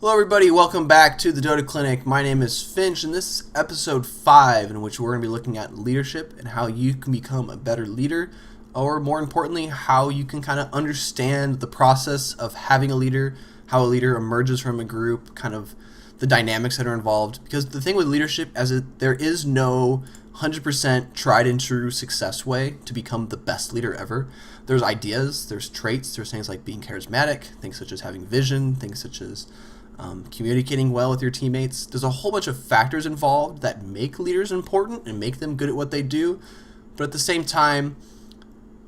Hello everybody, welcome back to the Dota Clinic. My name is Finch and this is episode 5 in which we're going to be looking at leadership and how you can become a better leader, or more importantly, how you can kind of understand the process of having a leader, how a leader emerges from a group, kind of the dynamics that are involved. Because the thing with leadership is there is no 100% tried and true success way to become the best leader ever. There's ideas, there's traits, there's things like being charismatic, things such as having vision, things such as communicating well with your teammates. There's a whole bunch of factors involved that make leaders important and make them good at what they do, but at the same time,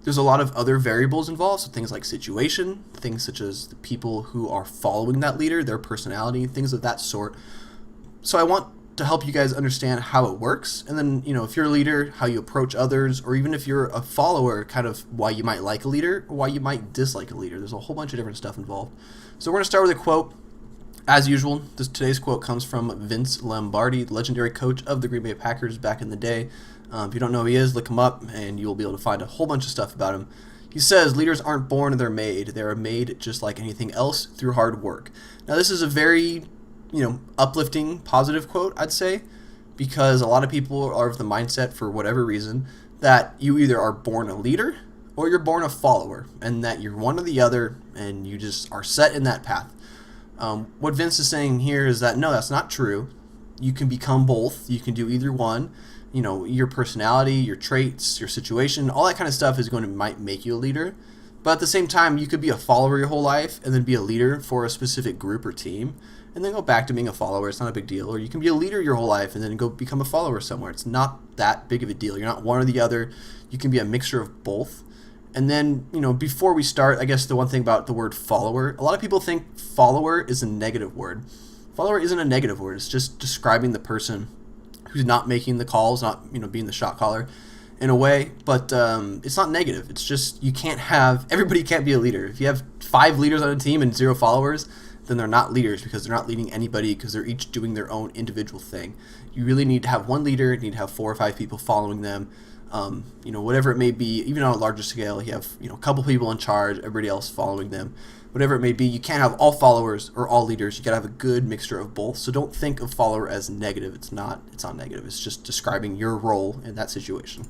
there's a lot of other variables involved, so things like situation, things such as the people who are following that leader, their personality, things of that sort. So I want to help you guys understand how it works, and then, if you're a leader, how you approach others, or even if you're a follower, kind of why you might like a leader or why you might dislike a leader. There's a whole bunch of different stuff involved. So we're going to start with a quote. As usual, today's quote comes from Vince Lombardi, the legendary coach of the Green Bay Packers back in the day. If you don't know who he is, look him up, and you'll be able to find a whole bunch of stuff about him. He says, "Leaders aren't born, they're made. They are made just like anything else through hard work." Now, this is a very, uplifting, positive quote, I'd say, because a lot of people are of the mindset, for whatever reason, that you either are born a leader or you're born a follower, and that you're one or the other, and you just are set in that path. What Vince is saying here is that no, that's not true. You can become both. You can do either one. Your personality, your traits, your situation, all that kind of stuff is going to might make you a leader. But at the same time, you could be a follower your whole life and then be a leader for a specific group or team and then go back to being a follower. It's not a big deal. Or you can be a leader your whole life and then go become a follower somewhere. It's not that big of a deal. You're not one or the other. You can be a mixture of both. And then, before we start, I guess the one thing about the word follower, a lot of people think follower is a negative word. Follower isn't a negative word. It's just describing the person who's not making the calls, not, being the shot caller in a way. But it's not negative. It's just everybody can't be a leader. If you have 5 leaders on a team and 0 followers, then they're not leaders because they're not leading anybody because they're each doing their own individual thing. You really need to have one leader. You need to have 4 or 5 people following them. Whatever it may be, even on a larger scale, you have, a couple people in charge, everybody else following them. Whatever it may be, you can't have all followers or all leaders. You gotta have a good mixture of both. So don't think of follower as negative. It's not negative. It's just describing your role in that situation.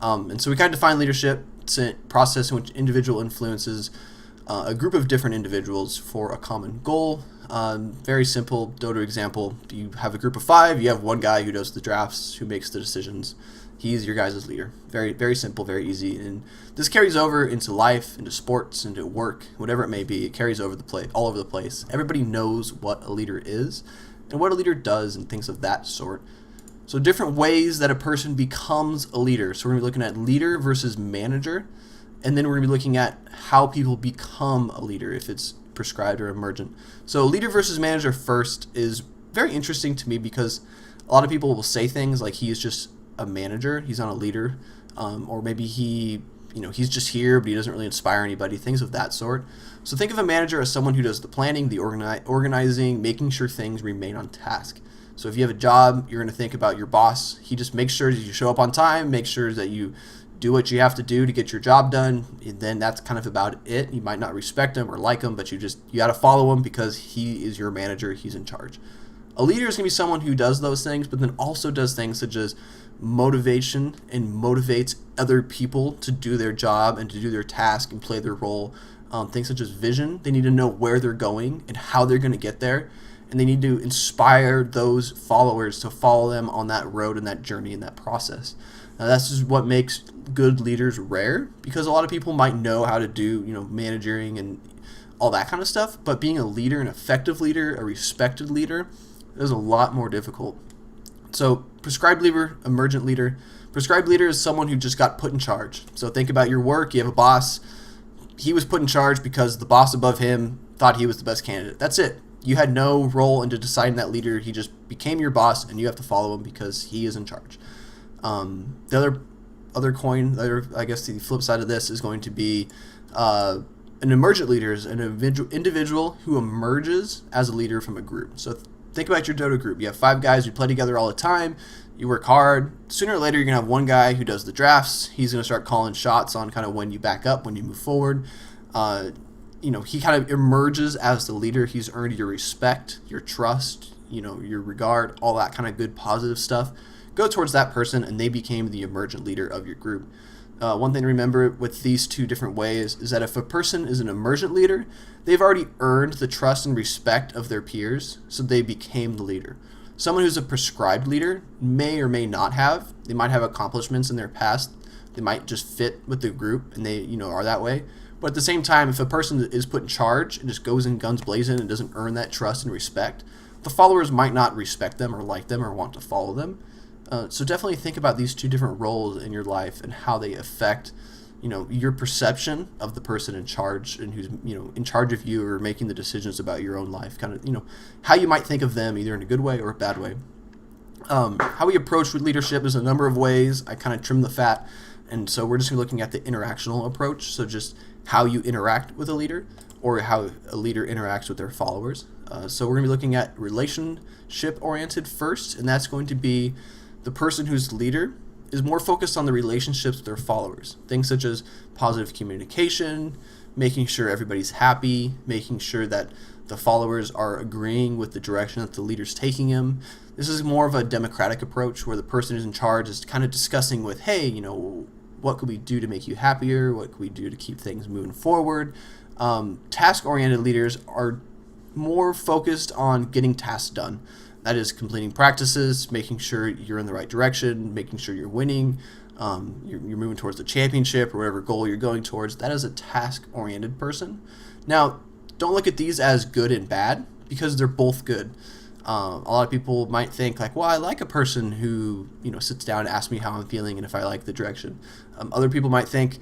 And so we kind of define leadership. It's a process in which individual influences a group of different individuals for a common goal. Very simple Dota example. You have a group of 5. You have one guy who does the drafts, who makes the decisions. He's your guys' leader. Very, very simple, very easy. And this carries over into life, into sports, into work, whatever it may be. It carries over all over the place. Everybody knows what a leader is and what a leader does and things of that sort. So different ways that a person becomes a leader. So we're going to be looking at leader versus manager. And then we're going to be looking at how people become a leader, if it's prescribed or emergent. So leader versus manager first is very interesting to me because a lot of people will say things like he is just a manager, he's not a leader, or maybe he's just here but he doesn't really inspire anybody, things of that sort. So think of a manager as someone who does the planning, the organizing, making sure things remain on task. So if you have a job, you're going to think about your boss. He just makes sure that you show up on time, make sure that you do what you have to do to get your job done, and then that's kind of about it. You might not respect him or like him, but you got to follow him because he is your manager, he's in charge. A leader is going to be someone who does those things, but then also does things such as motivation and motivates other people to do their job and to do their task and play their role. Things such as vision. They need to know where they're going and how they're going to get there, and they need to inspire those followers to follow them on that road and that journey and that process. Now, this is what makes good leaders rare, because a lot of people might know how to do, managing and all that kind of stuff, but being a leader, an effective leader, a respected leader, is a lot more difficult. So prescribed leader, emergent leader. Prescribed leader is someone who just got put in charge. So think about your work. You have a boss. He was put in charge because the boss above him thought he was the best candidate. That's it. You had no role into deciding that leader. He just became your boss, and you have to follow him because he is in charge. The I guess the flip side of this is going to be an emergent leader is an individual who emerges as a leader from a group. So think about your Dota group. You have 5 guys who play together all the time. You work hard. Sooner or later, you're going to have one guy who does the drafts. He's going to start calling shots on kind of when you back up, when you move forward. he kind of emerges as the leader. He's earned your respect, your trust, your regard, all that kind of good positive stuff. Go towards that person, and they became the emergent leader of your group. One thing to remember with these two different ways is that if a person is an emergent leader, they've already earned the trust and respect of their peers, so they became the leader. Someone who's a prescribed leader may or may not have. They might have accomplishments in their past. They might just fit with the group, and they are that way. But at the same time, if a person is put in charge and just goes in guns blazing and doesn't earn that trust and respect, the followers might not respect them or like them or want to follow them. So definitely think about these two different roles in your life and how they affect, your perception of the person in charge and who's, in charge of you or making the decisions about your own life. Kind of, how you might think of them either in a good way or a bad way. How we approach with leadership is a number of ways. I kind of trim the fat. And so we're just looking at the interactional approach. So just how you interact with a leader or how a leader interacts with their followers. So we're going to be looking at relationship-oriented first, and that's going to be the person who's the leader is more focused on the relationships with their followers. Things such as positive communication, making sure everybody's happy, making sure that the followers are agreeing with the direction that the leader's taking them. This is more of a democratic approach where the person who's in charge is kind of discussing with, hey, what could we do to make you happier? What could we do to keep things moving forward? Task-oriented leaders are more focused on getting tasks done. That is completing practices, making sure you're in the right direction, making sure you're winning, you're moving towards the championship or whatever goal you're going towards. That is a task-oriented person. Now, don't look at these as good and bad because they're both good. A lot of people might think like, well, I like a person who, sits down and asks me how I'm feeling and if I like the direction. Other people might think,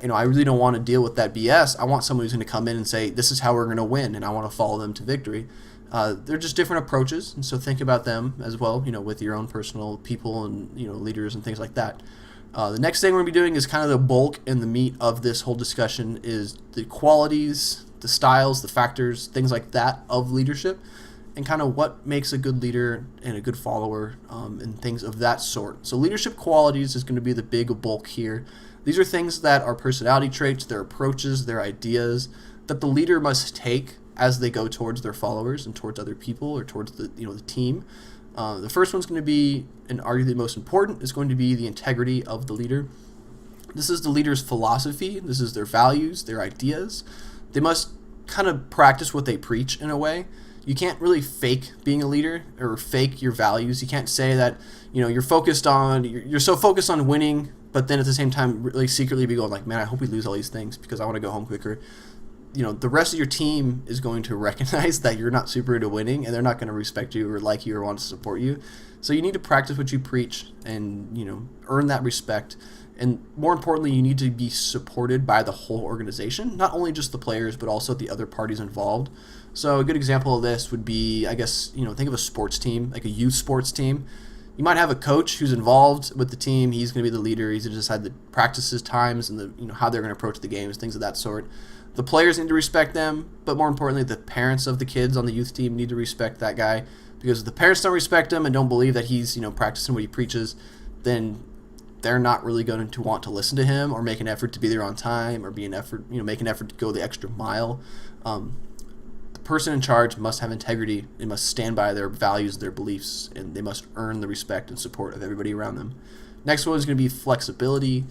I really don't want to deal with that BS. I want someone who's going to come in and say, this is how we're going to win, and I want to follow them to victory. They're just different approaches, and so think about them as well, with your own personal people and, leaders and things like that. The next thing we're going to be doing is kind of the bulk and the meat of this whole discussion is the qualities, the styles, the factors, things like that of leadership, and kind of what makes a good leader and a good follower and things of that sort. So leadership qualities is going to be the big bulk here. These are things that are personality traits, their approaches, their ideas that the leader must take as they go towards their followers and towards other people or towards the team. The first one's going to be, and arguably the most important, is going to be the integrity of the leader. This is the leader's philosophy. This is their values, their ideas. They must kind of practice what they preach in a way. You can't really fake being a leader or fake your values. You can't say that, you're so focused on winning, but then at the same time really secretly be going like, man, I hope we lose all these things because I want to go home quicker. The rest of your team is going to recognize that you're not super into winning, and they're not going to respect you or like you or want to support you. So you need to practice what you preach and, earn that respect. And more importantly, you need to be supported by the whole organization, not only just the players, but also the other parties involved. So a good example of this would be, I guess, think of a sports team, like a youth sports team. You might have a coach who's involved with the team. He's going to be the leader. He's going to decide the practices times and how they're going to approach the games, things of that sort. The players need to respect them, but more importantly, the parents of the kids on the youth team need to respect that guy, because if the parents don't respect him and don't believe that he's, practicing what he preaches, then they're not really going to want to listen to him or make an effort to be there on time or make an effort to go the extra mile. The person in charge must have integrity. They must stand by their values, their beliefs, and they must earn the respect and support of everybody around them. Next one is going to be flexibility.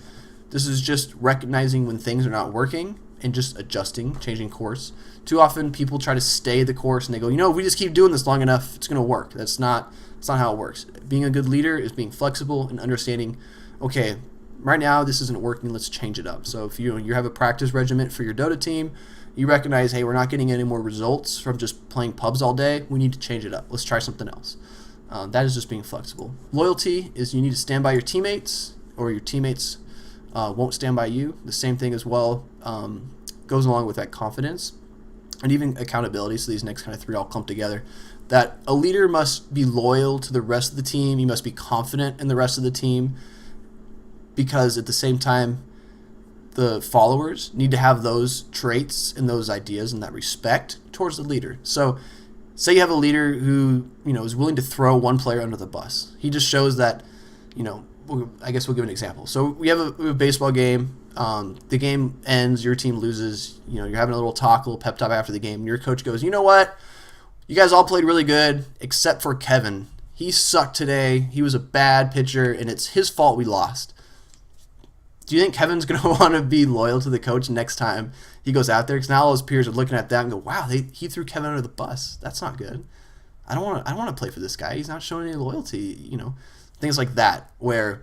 This is just recognizing when things are not working and just adjusting, changing course. Too often people try to stay the course and they go, if we just keep doing this long enough, it's going to work. That's not how it works. Being a good leader is being flexible and understanding, okay, right now this isn't working, let's change it up. So if you have a practice regimen for your Dota team, you recognize, hey, we're not getting any more results from just playing pubs all day, we need to change it up. Let's try something else. That is just being flexible. Loyalty is you need to stand by your teammates, or your teammates won't stand by you. The same thing as well goes along with that confidence and even accountability. So these next kind of three all clump together. That a leader must be loyal to the rest of the team. You must be confident in the rest of the team, because at the same time, the followers need to have those traits and those ideas and that respect towards the leader. So say you have a leader who, is willing to throw one player under the bus. He just shows that, I guess we'll give an example. So we have a baseball game. The game ends, your team loses, you're having a little talk, a little pep talk after the game, and your coach goes, you know what? You guys all played really good, except for Kevin. He sucked today. He was a bad pitcher, and it's his fault we lost. Do you think Kevin's going to want to be loyal to the coach next time he goes out there? Because now all his peers are looking at that and go, wow, he threw Kevin under the bus. That's not good. I don't want to play for this guy. He's not showing any loyalty, things like that, where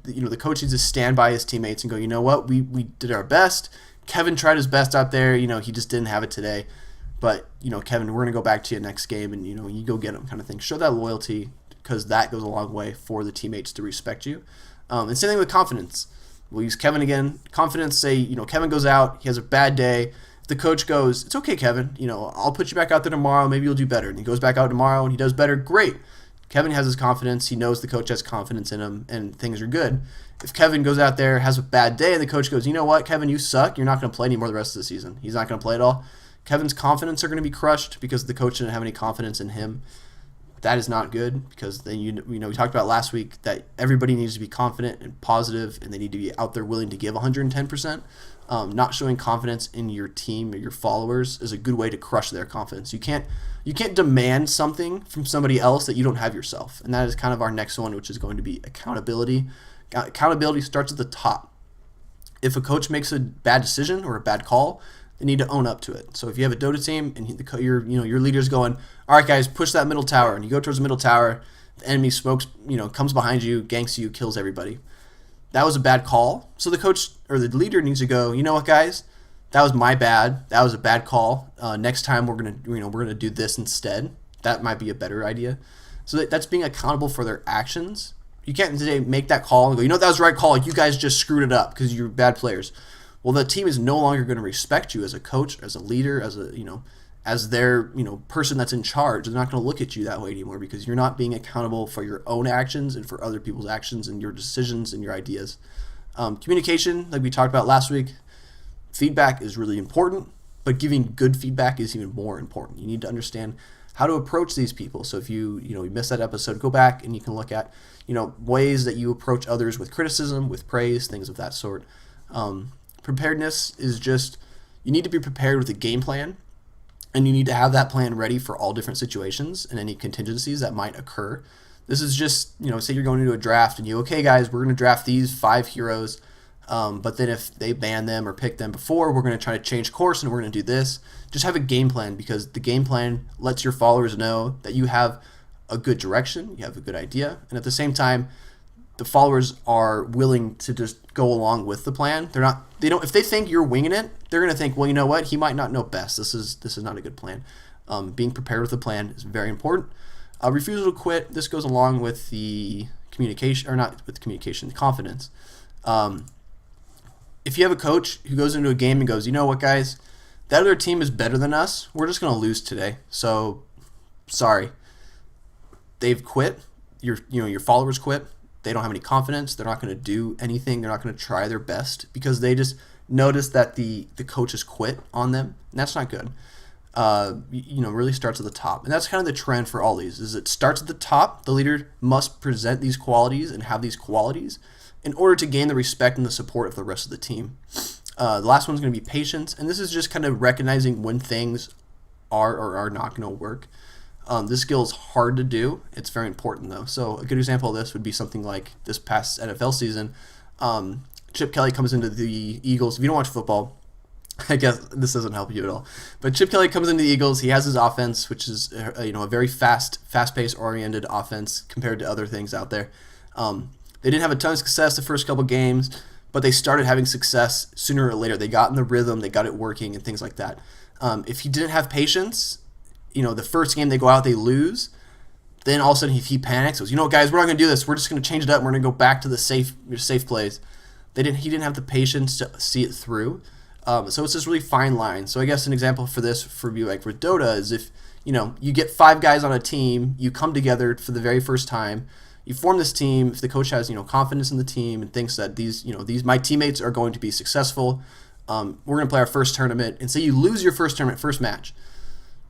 the coach needs to stand by his teammates and go, you know what, we did our best. Kevin tried his best out there. He just didn't have it today. But, Kevin, we're going to go back to you next game and, you go get him kind of thing. Show that loyalty because that goes a long way for the teammates to respect you. And same thing with confidence. We'll use Kevin again. Confidence, say, Kevin goes out, he has a bad day. The coach goes, it's okay, Kevin. I'll put you back out there tomorrow. Maybe you'll do better. And he goes back out tomorrow and he does better. Great. Kevin has his confidence. He knows the coach has confidence in him and things are good. If Kevin goes out there, has a bad day, and the coach goes, you know what, Kevin, you suck. You're not going to play anymore the rest of the season. He's not going to play at all. Kevin's confidence are going to be crushed because the coach didn't have any confidence in him. That is not good because then we talked about last week that everybody needs to be confident and positive and they need to be out there willing to give 110%. Not showing confidence in your team or your followers is a good way to crush their confidence. You can't demand something from somebody else that you don't have yourself. And that is kind of our next one, which is going to be accountability. Accountability starts at the top. If a coach makes a bad decision or a bad call, they need to own up to it. So if you have a Dota team and your leader's going, all right, guys, push that middle tower, and you go towards the middle tower, the enemy smokes, comes behind you, ganks you, kills everybody. That was a bad call. So the coach or the leader needs to go, you know what, guys, that was my bad. That was a bad call. Next time we're gonna do this instead. That might be a better idea. So that's being accountable for their actions. You can't today make that call and go, that was the right call. You guys just screwed it up because you're bad players. Well, the team is no longer going to respect you as a coach, as a leader, as their person that's in charge. They're not going to look at you that way anymore because you're not being accountable for your own actions and for other people's actions and your decisions and your ideas. Communication, like we talked about last week, feedback is really important, but giving good feedback is even more important. You need to understand how to approach these people. So if you missed that episode, go back and you can look at ways that you approach others with criticism, with praise, things of that sort. Preparedness is just, you need to be prepared with a game plan, and you need to have that plan ready for all different situations and any contingencies that might occur. This is just, say you're going into a draft and okay, guys, we're going to draft these 5 heroes, but then if they ban them or pick them before, we're going to try to change course and we're going to do this. Just have a game plan because the game plan lets your followers know that you have a good direction, you have a good idea, and at the same time, the followers are willing to just go along with the plan. If they think you're winging it, they're going to think, well, you know what? He might not know best. This is not a good plan. Being prepared with the plan is very important. Refusal to quit. This goes along with the communication, or not with communication, the confidence. If you have a coach who goes into a game and goes, you know what, guys, that other team is better than us. We're just going to lose today. So, sorry. They've quit. Your followers quit. They don't have any confidence. They're not going to do anything. They're not going to try their best because they just notice that the coach has quit on them, and that's not good. Really starts at the top, and that's kind of the trend for all these. Is it starts at the top? The leader must present these qualities and have these qualities in order to gain the respect and the support of the rest of the team. The last one's going to be patience, and this is just kind of recognizing when things are or are not going to work. This skill is hard to do. It's very important, though. So a good example of this would be something like this past NFL season. Chip Kelly comes into the Eagles. If you don't watch football, I guess this doesn't help you at all. But Chip Kelly comes into the Eagles. He has his offense, which is a very fast-paced oriented offense compared to other things out there. They didn't have a ton of success the first couple games, but they started having success sooner or later. They got in the rhythm. They got it working and things like that. If he didn't have patience, the first game they go out, they lose. Then all of a sudden he panics. Goes, guys, we're not going to do this. We're just going to change it up. We're going to go back to the safe plays. He didn't have the patience to see it through. So it's this really fine line. So I guess an example for this for you, like for Dota, is if you get 5 guys on a team, you come together for the very first time, you form this team. If the coach has confidence in the team and thinks that these my teammates are going to be successful, we're going to play our first tournament. And say you lose your first tournament, first match.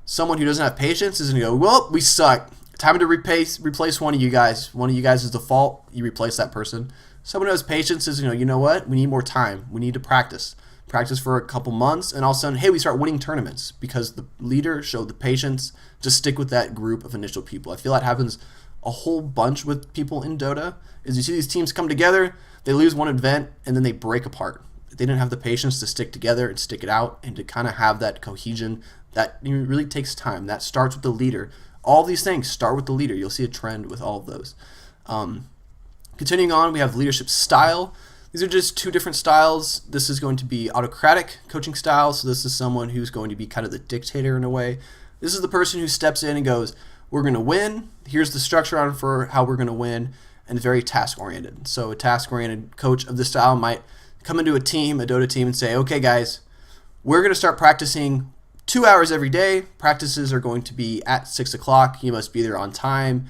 Someone who doesn't have patience is going to go, well, we suck. Time to replace one of you guys. One of you guys is the fault. You replace that person. Someone who has patience is, you know what? We need more time. We need to practice. Practice for a couple months, and all of a sudden, hey, we start winning tournaments because the leader showed the patience to stick with that group of initial people. I feel that happens a whole bunch with people in Dota, is you see these teams come together, they lose one event, and then they break apart. They didn't have the patience to stick together and stick it out and to kind of have that cohesion. That really takes time. That starts with the leader. All these things start with the leader. You'll see a trend with all of those. Continuing on, we have leadership style. These are just two different styles. This is going to be autocratic coaching style. So this is someone who's going to be kind of the dictator in a way. This is the person who steps in and goes, we're going to win. Here's the structure on for how we're going to win, and very task-oriented. So a task-oriented coach of this style might come into a team, a Dota team, and say, okay, guys, we're going to start practicing 2 hours every day. Practices are going to be at 6 o'clock. You must be there on time.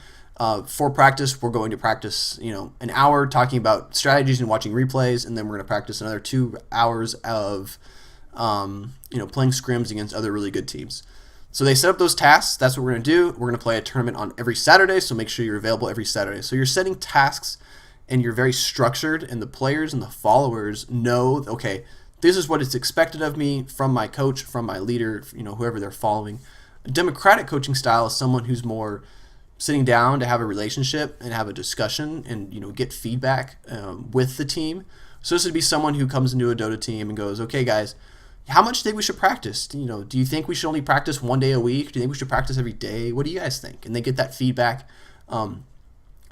For practice, we're going to practice, an hour talking about strategies and watching replays, and then we're going to practice another 2 hours of, playing scrims against other really good teams. So they set up those tasks. That's what we're going to do. We're going to play a tournament on every Saturday, so make sure you're available every Saturday. So you're setting tasks, and you're very structured, and the players and the followers know, okay, this is what is expected of me from my coach, from my leader, whoever they're following. A democratic coaching style is someone who's more sitting down to have a relationship and have a discussion and get feedback with the team. So this would be someone who comes into a Dota team and goes, okay, guys, how much do you think we should practice? Do you think we should only practice 1 day a week? Do you think we should practice every day? What do you guys think? And they get that feedback.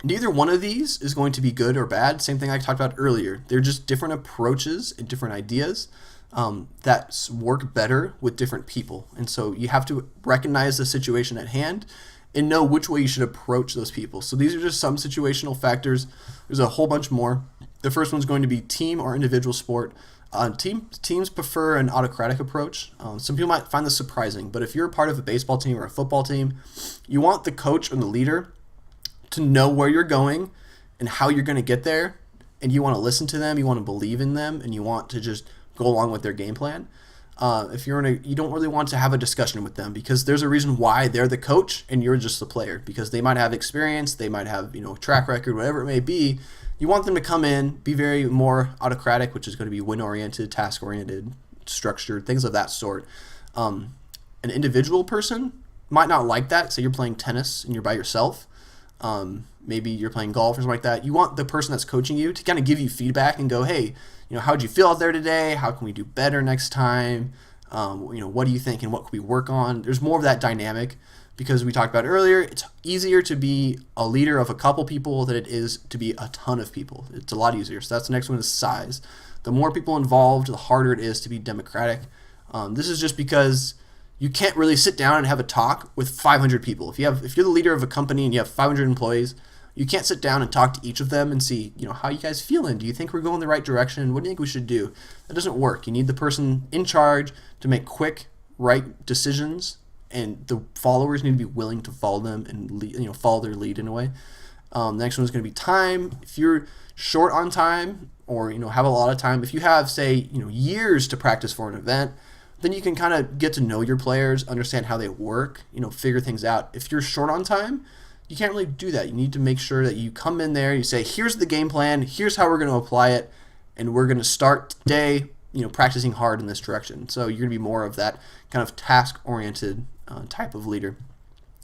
Neither one of these is going to be good or bad. Same thing I talked about earlier. They're just different approaches and different ideas that work better with different people. And so you have to recognize the situation at hand and know which way you should approach those people. So these are just some situational factors. There's a whole bunch more. The first one's going to be team or individual sport. Teams prefer an autocratic approach. Some people might find this surprising, but if you're a part of a baseball team or a football team, you want the coach or the leader to know where you're going and how you're going to get there, and you want to listen to them, you want to believe in them, and you want to just go along with their game plan. If you don't really want to have a discussion with them, because there's a reason why they're the coach and you're just the player, because they might have experience, they might have track record, whatever it may be. You want them to come in, be very more autocratic, which is going to be win-oriented, task-oriented, structured, things of that sort. An individual person might not like that. Say you're playing tennis and you're by yourself. Maybe you're playing golf or something like that. You want the person that's coaching you to kind of give you feedback and go, hey, how'd you feel out there today? How can we do better next time? What do you think and what can we work on? There's more of that dynamic, because we talked about earlier, it's easier to be a leader of a couple people than it is to be a ton of people. It's a lot easier. So that's the next one, is size. The more people involved, the harder it is to be democratic. This is just because you can't really sit down and have a talk with 500 people. If you're the leader of a company and you have 500 employees, you can't sit down and talk to each of them and see, how you guys feeling? Do you think we're going the right direction? What do you think we should do? That doesn't work. You need the person in charge to make quick, right decisions, and the followers need to be willing to follow them and follow their lead in a way. The next one is going to be time. If you're short on time, or have a lot of time, if you have, say, years to practice for an event, then you can kind of get to know your players, understand how they work, figure things out. If you're short on time, you can't really do that. You need to make sure that you come in there, you say, here's the game plan, here's how we're going to apply it, and we're going to start today, practicing hard in this direction. So you're going to be more of that kind of task-oriented type of leader.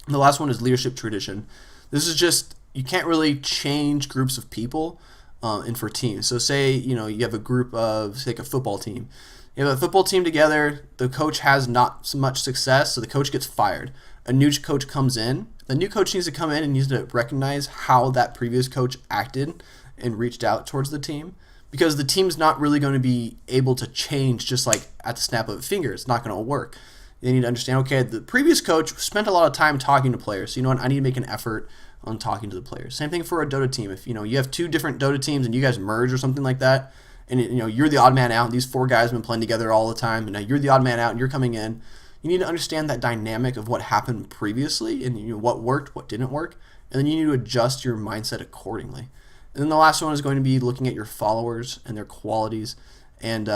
And the last one is leadership tradition. This is just, you can't really change groups of people and for teams. So say, you have a group of, say, like a football team. You have a football team together, the coach has not so much success, so the coach gets fired. A new coach comes in. The new coach needs to come in and needs to recognize how that previous coach acted and reached out towards the team, because the team's not really going to be able to change just like at the snap of a finger. It's not going to work. They need to understand, okay, the previous coach spent a lot of time talking to players, so you know what, I need to make an effort on talking to the players. Same thing for a Dota team. If you have two different Dota teams and you guys merge or something like that, and you're the odd man out, and these four guys have been playing together all the time, and now you're the odd man out and you're coming in, you need to understand that dynamic of what happened previously and what worked, what didn't work, and then you need to adjust your mindset accordingly. And then the last one is going to be looking at your followers and their qualities, and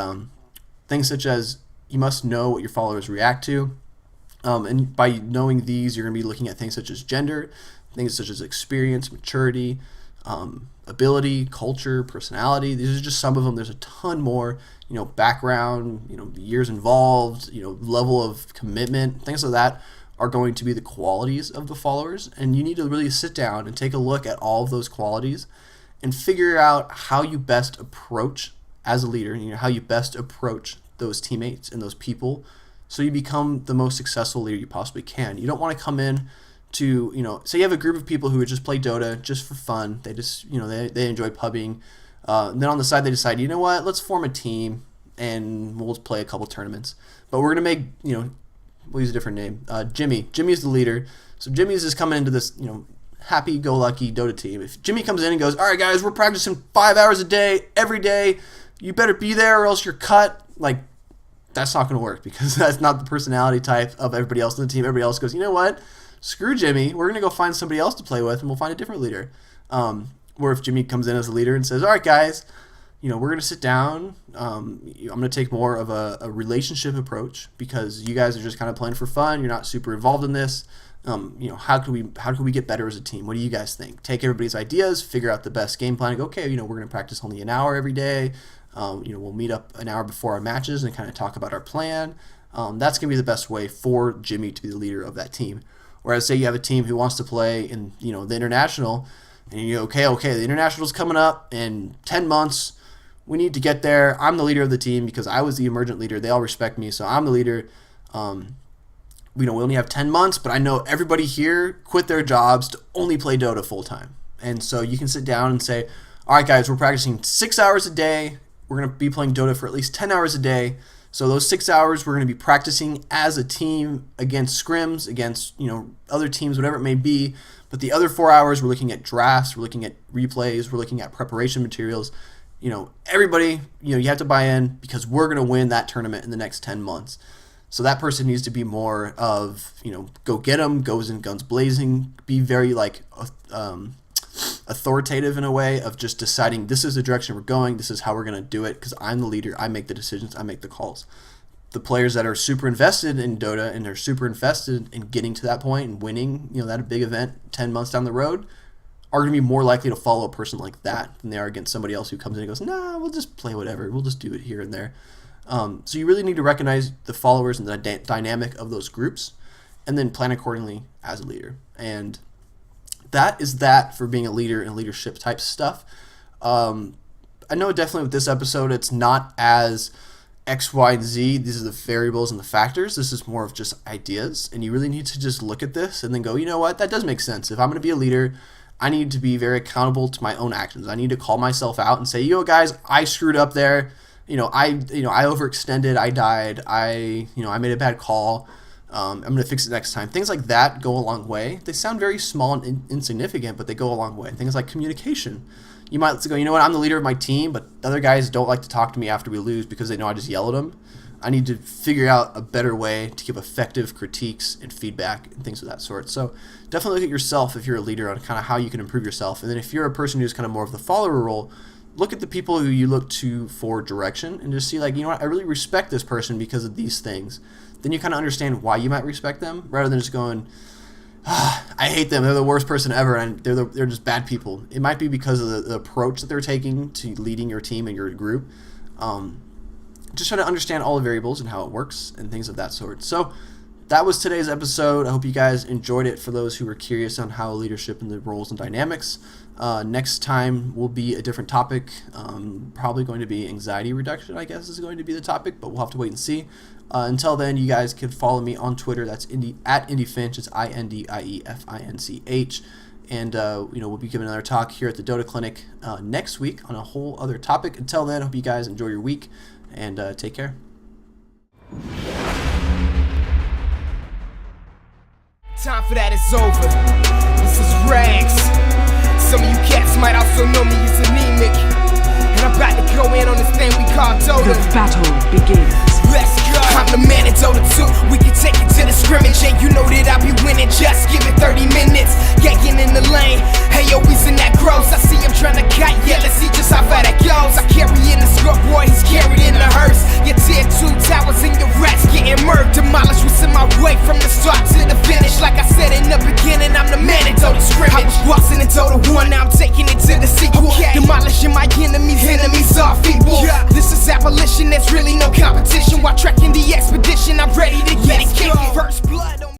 things such as you must know what your followers react to. And by knowing these, you're going to be looking at things such as gender, things such as experience, maturity, ability, culture, personality. These are just some of them. There's a ton more, background, years involved, level of commitment, things like that are going to be the qualities of the followers. And you need to really sit down and take a look at all of those qualities and figure out how you best approach as a leader, how you best approach those teammates and those people so you become the most successful leader you possibly can. You don't want to come in to, say you have a group of people who would just play Dota just for fun. They just, they enjoy pubbing. And then on the side they decide, you know what, let's form a team and we'll play a couple tournaments. But we're going to make, we'll use a different name. Jimmy. Jimmy is the leader. So Jimmy's just coming into this, happy-go-lucky Dota team. If Jimmy comes in and goes, all right, guys, we're practicing 5 hours a day, every day. You better be there or else you're cut. Like, that's not going to work because that's not the personality type of everybody else on the team. Everybody else goes, you know what? Screw Jimmy. We're going to go find somebody else to play with and we'll find a different leader. Or if Jimmy comes in as a leader and says, all right, guys, we're going to sit down. I'm going to take more of a relationship approach because you guys are just kind of playing for fun. You're not super involved in this. How can we get better as a team? What do you guys think? Take everybody's ideas, figure out the best game plan, and go, okay, we're going to practice only an hour every day. We'll meet up an hour before our matches and kind of talk about our plan. That's going to be the best way for Jimmy to be the leader of that team. Whereas say you have a team who wants to play in, the international, and you go, okay, the international's coming up in 10 months. We need to get there. I'm the leader of the team because I was the emergent leader. They all respect me, so I'm the leader. We only have 10 months, but I know everybody here quit their jobs to only play Dota full time. And so you can sit down and say, all right, guys, we're practicing 6 hours a day. We're going to be playing Dota for at least 10 hours a day. So those 6 hours, we're going to be practicing as a team against scrims, against, other teams, whatever it may be. But the other 4 hours, we're looking at drafts, we're looking at replays, we're looking at preparation materials. Everybody, you have to buy in because we're going to win that tournament in the next 10 months. So that person needs to be more of, go get them, goes in guns blazing, be very authoritative in a way of just deciding this is the direction we're going, this is how we're going to do it because I'm the leader, I make the decisions, I make the calls. The players that are super invested in Dota and they're super invested in getting to that point and winning, that big event 10 months down the road are going to be more likely to follow a person like that than they are against somebody else who comes in and goes, nah, we'll just play whatever, we'll just do it here and there. So you really need to recognize the followers and the dynamic of those groups and then plan accordingly as a leader. And that is that for being a leader and leadership type stuff. I know definitely with this episode, it's not as X, Y, and Z. These are the variables and the factors. This is more of just ideas. And you really need to just look at this and then go, you know what? That does make sense. If I'm going to be a leader, I need to be very accountable to my own actions. I need to call myself out and say, guys, I screwed up there. I overextended, I died, I made a bad call, I'm going to fix it next time. Things like that go a long way. They sound very small and insignificant, but they go a long way. Things like communication. You might go, I'm the leader of my team, but the other guys don't like to talk to me after we lose because they know I just yell at them. I need to figure out a better way to give effective critiques and feedback and things of that sort. So definitely look at yourself if you're a leader on kind of how you can improve yourself. And then if you're a person who's kind of more of the follower role, look at the people who you look to for direction and just see I really respect this person because of these things. Then you kind of understand why you might respect them rather than just going, I hate them, they're the worst person ever, and they're just bad people. It might be because of the approach that they're taking to leading your team and your group. Just try to understand all the variables and how it works and things of that sort. So that was today's episode. I hope you guys enjoyed it. For those who are curious on how leadership and the roles and dynamics, next time will be a different topic. Probably going to be anxiety reduction, I guess, is going to be the topic, but we'll have to wait and see. Until then, you guys can follow me on Twitter. That's at IndieFinch. It's INDIEFINCH. And we'll be giving another talk here at the Dota Clinic next week on a whole other topic. Until then, I hope you guys enjoy your week and take care. Time for that is over. This is Rags. Some of you cats might also know me as anemic. And I'm about to go in on this thing we call Dota. The battle begins. Let's go. I'm the man in Dota 2. We can take it to the scrimmage, and you know that I'll be winning. Just give it 30 minutes. Ganking in the lane. Hey, yo, he's in that gross. I see him trying to kite. Yeah, let's see just how far that goes. I carry in the scoreboard, he's carried in the hearse. Your tier 2 towers and your rats getting murked. Demolished what's in my way from the start to the finish. Like I said in the beginning, I'm the man in Dota scrimmage. I was bossing in Dota 1, now I'm taking it to the really no